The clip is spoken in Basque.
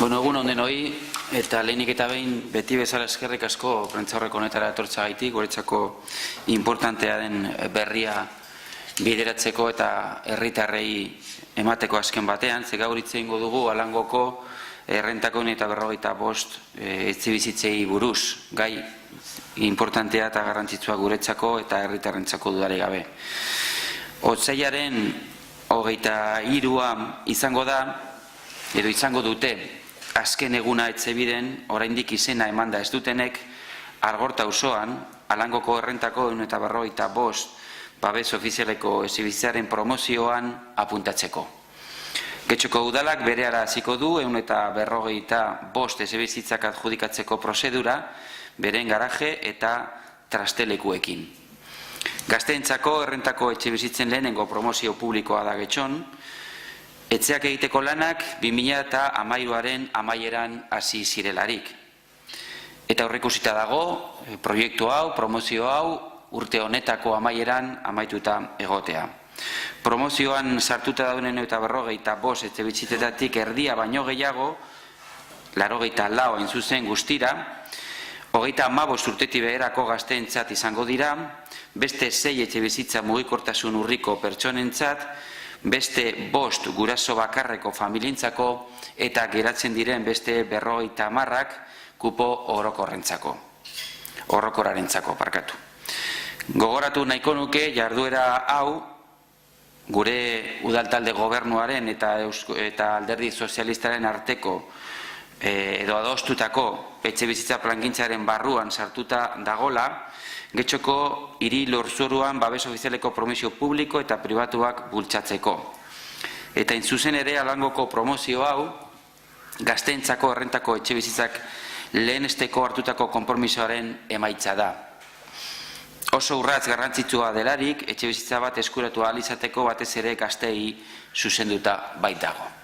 Egun on denoi, eta lehenik eta behin beti bezala eskerrik asko prentsaurreko honetara etortzagatik, guretzako importantea den berria bideratzeko eta herritarrei emateko azken batean. Ze gaur hitz egingo dugu Alangoko errentako eta 55 etxebizitzei buruz, gai importantea eta garrantzitsua guretzako eta herritarrentzako dudarik gabe. Otsailaren 23 izango da, edo izango dute, azken eguna Etxebiden, oraindik izena emanda ez dutenek, Algorta auzoan, Alangoko errentako 155 babes ofizialeko etxebizitzaren promozioan apuntatzeko. Getxoko udalak berehala hasiko du 155 etxebizitzak adjudikatzeko prozedura, beren garaje eta trastelekuekin. Gazteentzako errentako etxebizitzen lehenengo promozio publikoa da Getxon. Etxeak egiteko lanak 2013aren amaieran hasi zirelarik. Eta aurreikusita dago, proiektu hau, promozio hau, urte honetako amaieran amaituta egotea. Promozioan sartuta dauden 155 etxebizitzetatik erdia baino gehiago, 84 hain zuzen guztira, 35 urtetik beherako gazteentzat izango dira, beste 6 etxebizitza mugikortasun urriko pertsonentzat, beste 5 guraso bakarreko familientzako eta geratzen diren beste 50 kupo orokorrarentzako. Gogoratu nahiko nuke jarduera hau gure udaltalde gobernuaren eta alderdi sozialistaren arteko edo adostutako etxebizitza plangintzaren barruan sartuta dagola, Getxoko hiri lurzoruan babes ofizialeko promozio publiko eta pribatuak bultzatzeko. Eta zuzen ere Alangoko promozio hau, gazteentzako errentako etxebizitzak lehenesteko hartutako konpromisoaren emaitza da. Oso urrats garrantzitsua delarik, etxebizitza bat eskuratu ahal izateko batez ere gazteei zuzenduta baitago.